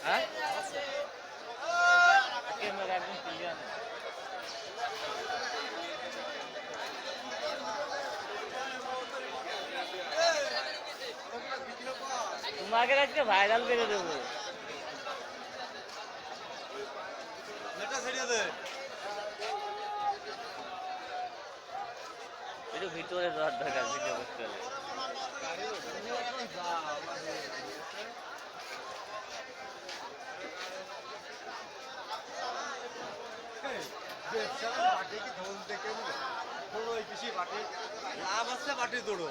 হ্যাঁ ক্যামেরা একদম ক্লিয়ার না। তোমাকে আজকে ভাইরাল করে দেবো। একটু ভিতরে যাওয়ার দরকার ভিডিও করতে হলে। লাভ আছে বাটি দৌড়ো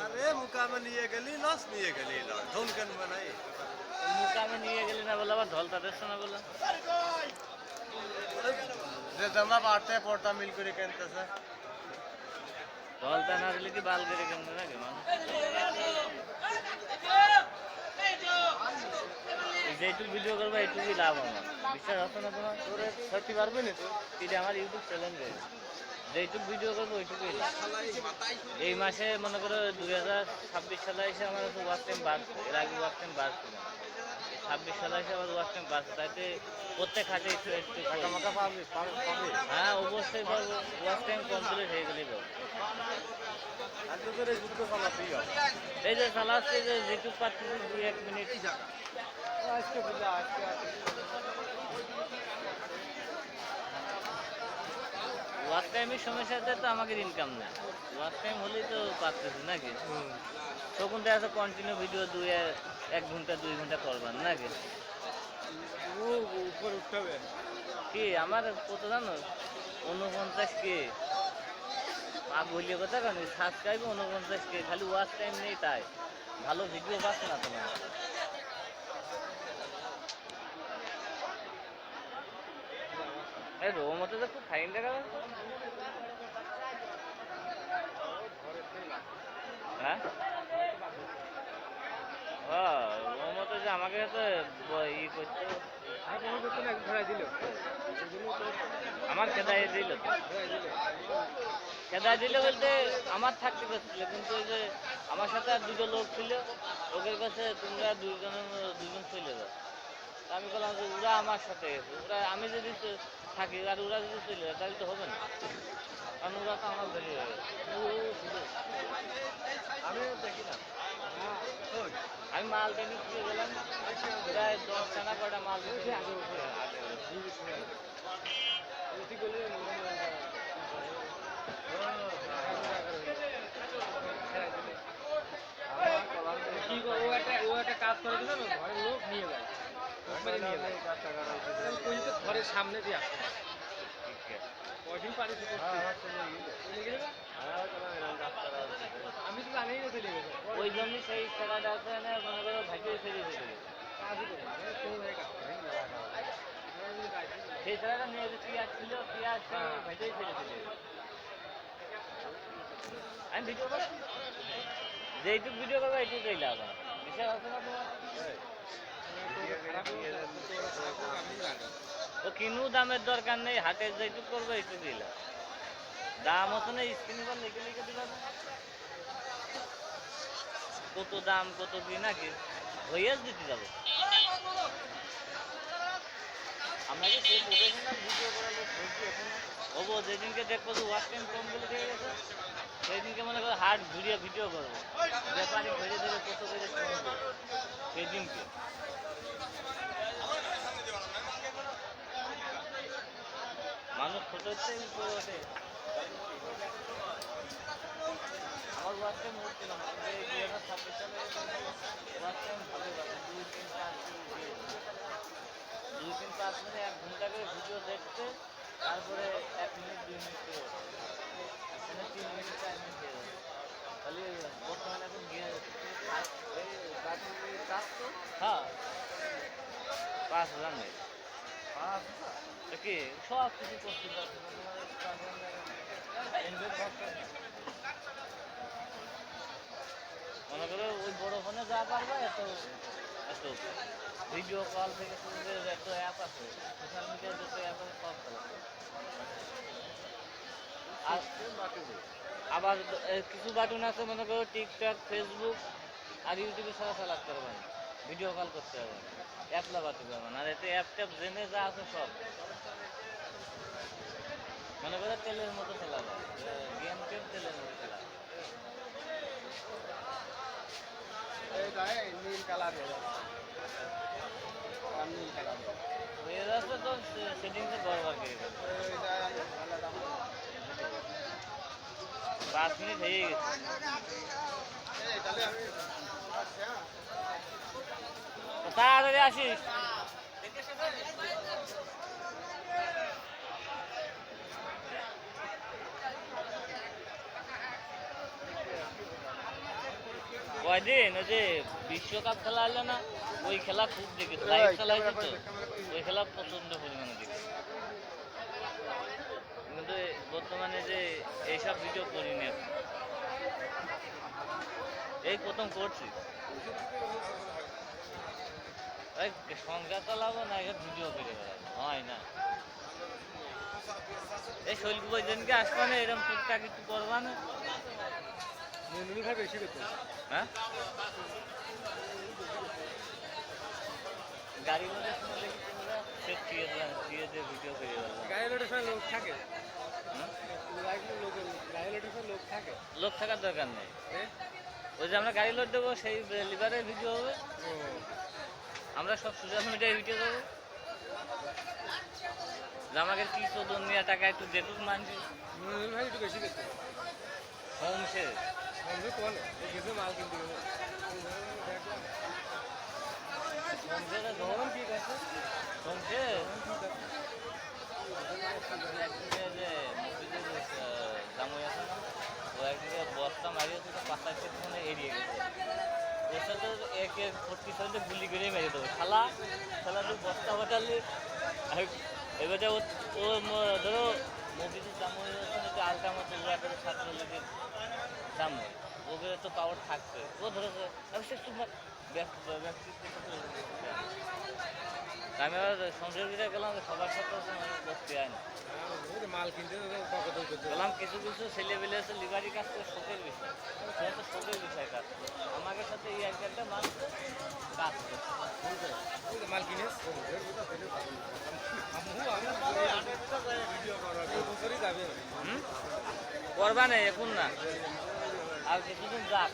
আরে মুকামে নিয়ে গেলি লস নিয়ে গেলি লস ধন কেন বানাই মুকামে নিয়ে গেলি না বলে আবার ঢল তাদের শোনা বলে যে জামা বাড়তে পড়তা মিল করে কেনতেছে ঢলটা না দিলে কি বাল করে কেমন নাকি মানুষ যেটুকু ভিডিও করবো এইটুকুই লাভ আমার বিশ্বাস আছে না তোমার তোরে সত্যি পারবে না তো এটা আমার ইউটিউব চ্যানেল যেটুকু ভিডিও করবো ওইটুকুই লাভ এই মাসে মনে করো 2026 সালে এসে আমার ওয়াচ টাইম বাড়ছে এর আগে ওয়াচ টাইম বাড়ছে না 26 সালে এসে আমার ওয়াচ টাইম বাড়ছে তাইতে প্রত্যেক হাটে একটু একটু টাকা পাবে হ্যাঁ অবশ্যই পাবো ওয়াচ টাইম কমপ্লিট হয়ে গেলেই পাবো এই যে চালাচ্ছে যে যেটুকু পাচ্ছি 2-1 মিনিট ওয়াচ টাইমের সমস্যাতে তো আমাদের ইনকাম নেই ওয়াচ টাইম হলেই তো পাচ্ছি নাকি তখন দেখা যাচ্ছে কন্টিনিউ ভিডিও 1 ঘন্টা 2 ঘন্টা করবেন নাকি উপর উঠতে হবে কি আমার কত জানো 49K বলিয়ে কথা কেন সাবস্ক্রাইব 49K খালি ওয়াচ টাইম নেই তাই ভালো ভিডিও পাচ্ছে না তোমার এই রোমতে তো খুব ফাইন দেখা যাচ্ছে হ্যাঁ রোমতে যে আমাকে তো ই করছে আমার খেদাই দিল খেদাই দিলে বলতে আমার থাকতে করছিল কিন্তু ওই যে আমার সাথে আর দুটো লোক ছিল ওদের কাছে তোমরা দুজন চলে যাও আমি বললাম যে ওরা আমার সাথে গেছে ওরা আমি যদি থাকি আর ওরা যদি চলে যায় তাহলে তো হবে না কারণ ওরা তো আমার ধরে হয়ে গেছে আমি দেখি না আমি মাল টেনে ফিরে গেলাম প্রায় 10 কটা মাল দিতে আগে উঠে ও একটা কাজ করে দিল ঘরের লোক নিয়ে যায় ঘরের সামনে দিয়ে আসে কয়দিন পারি আমি তো জানি না চলে গেছে ওই জন্যই সেই খেলাটা আছে না মনে করো ভাইকে ফেলে দিতে সেই খেলাটা নিয়ে যে পেঁয়াজ ছিল পেঁয়াজ ভাইটাই ফেলে দিতে আমি ভিডিও করছি যেইটুক ভিডিও করবো এইটুকুই লাভ বিশ্বাস আছে না তোমার ও কিনু দামের দরকার নেই হাটে যেটুক করবো এইটুকুই লাভ দাম হতো না স্ক্রিনে পর লিখে লিখে দিলাম কত দাম কত কি নাকি হইয়াস দিতে যাবো আমরা কি সেই প্রফেশনাল ভিডিও করালে হবো যেদিনকে দেখবো যে ওয়াচ টাইম কম বলে দিয়ে গেছে সেই দিনকে মনে করো হার্ড ভিডিও করবো ব্যাপারে ঘুরে ধরে কত করে সেই দিনকে মানুষ ছোট হচ্ছে উপরে ওঠে আমার ওয়াচ টাইম হচ্ছে না 2026 সালে ওয়াচ টাইম ভালো কথা 2-3-5 মিনিট 1 ঘন্টা করে ভিডিও দেখতে তারপরে 1 মিনিট 2 মিনিট করে এখানে 3 মিনিট 4 মিনিট দিয়ে দেবে তাহলে বর্তমানে এখন গিয়ে হ্যাঁ 5,000 নেই কি সব কিছু করতে মনে করো ওই বড় ফোনে যা পারবে এত এত ভিডিও কল থেকে শুরু করে এত অ্যাপ আছে সোশ্যাল মিডিয়ার যত অ্যাপ আছে সব চালাতে আর আবার কিছু বাটন আছে মনে করো টিকটক ফেসবুক আর ইউটিউবে ছাড়া চালাতে পারবেন ভিডিও কল করতে হবে না, অ্যাপ লাগাতে পারবে না। আর এতে অ্যাপ ট্যাপ জেনে যা আছে সব মনে করে তেলের মতো খেলা যায়, গেম টেম তেলের মতো খেলা যায়। নীল কালার নীল কালার এরা তো সেটিংসে গড়বড় করে গেছে। 5 মিনিট হয়ে গেছে। তো তাড়াতাড়ি আসিস। কয়দিন ওই যে বিশ্বকাপ খেলা হলো না, ওই খেলা খুব দেখেছি, লাইভ খেলা হয়েছে তো, ওই খেলা প্রচন্ড পরিমাণে দেখেছি। কিন্তু বর্তমানে যে এইসব ভিডিও করিনি এখন, এই প্রথম করছি। ওই সংখ্যা চালাবো না, এখানে ভিডিও করে বেড়াবো, হয় না। এই শৈল্প বৈজনকে আসবা না, এরকম টুকটাক একটু করবা না। বেশি করতে হ্যাঁ, গাড়ি লোডের সময় দেখি তোমরা সে দিয়ে ভিডিও করে বেড়াবো। গাড়ি লোডের সময় লোক থাকে, লোক থাকে, লোক থাকার দরকার নেই। ওই যে আমরা গাড়ি লোড দেবো, সেই লিভারের ভিডিও হবে, আমরা সব সোশ্যাল মিডিয়ায় ভিডিও দেবো। যে আমাকে কি তো দুনিয়া টাকা একটু দেখুক মানছি। ভাই একটু বেশি করতে হোম সে কিছু মাল কিনতে ধরুন ঠিক আছে, হোম সে যে জামুই আছে না, ও একদিকে বস্তা মারিয়েছে তো 5-6 মানে এড়িয়ে গেছে। ওর সাথে একে ফটকি সাথে গুলি করে মেরে দেবো। শালা তুই বস্তা ফাটালি। এবারে ও ধরো মসজিদের জামুই আছে, আলটা মতো করে ছাত্রলীগের জামুই, ওকে তো পাওয়ার থাকছে। ও ধরেছে আমি আবার সংসর্গীরা গেলাম, সবার সাথে বসতে হয় না। মাল কিনতে বললাম কিছু কিছু ছেলেবেলে আছে লিভারি কাজ করে, শোকের বিষয়, সেটা তো শোকের বিষয় কাজ করে। আমাদের সাথে এই একটা মানুষ কাজ করছে, মাল কিনে করবা নেই এখন না, আর কিছুদিন যাক,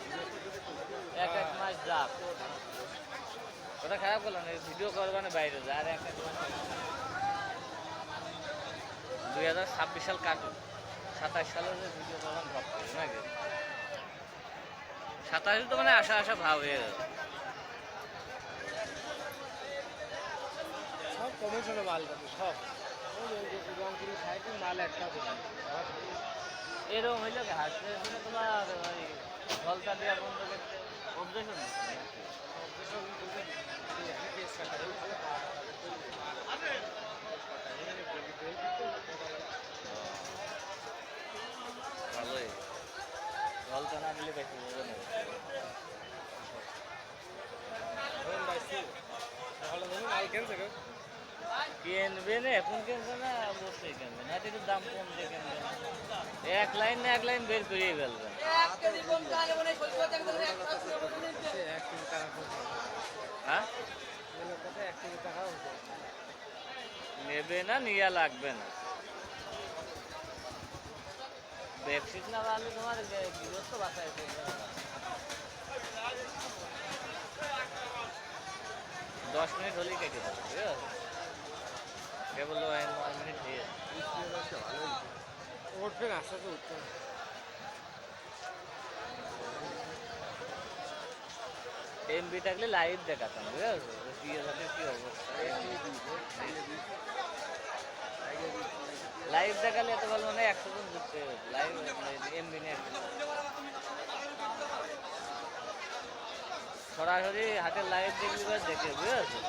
1 মাস যাক। ওটা খারাপ করলাম না, ভিডিও করবা না বাইরে যায়। আর 1 মাস 2026 সাল কাটুক, 27 সালে যে ভিডিও করলাম ভাব করি নাকি, 27 তো মানে আশা ভাব হয়ে গেল। সব কমিশনে মাল পাবে, সব রংপুরি সাইডে মাল একটা এরকম হইলে হাসতে তোমার ওই জলটা দেওয়া বন্ধ করতে অবজেকশন ভালোই, জলটা না দিলে বেশি বোঝে না। মাল কেনছে কিনবে না, এখন কিনবে না, অবশ্যই কিনবে না, একটু দাম কম দিয়ে কিনবে না। 1 লাইন না 1 লাইন বের করিয়ে ফেলবেন। হ্যাঁ, নেবে না, নিয়ে লাগবে না। বেডশিট না বানালে তোমার গৃহস্থ বাসায় ফেলবে না। 10 মিনিট হলেই কেটে দেবে, ঠিক আছে? কেবল 9 মিনিট হয়ে উঠবে না, আস্তে আস্তে উঠবে। এমবি থাকলে লাইভ দেখাতাম, ঠিক আছে? কি অবস্থা, লাইভ দেখালে এত ভালো মানে 100 জন যুক্ত লাইভ এমবি নিয়ে সরাসরি হাতের লাইভ দেখবি, দেখে বুঝেছো?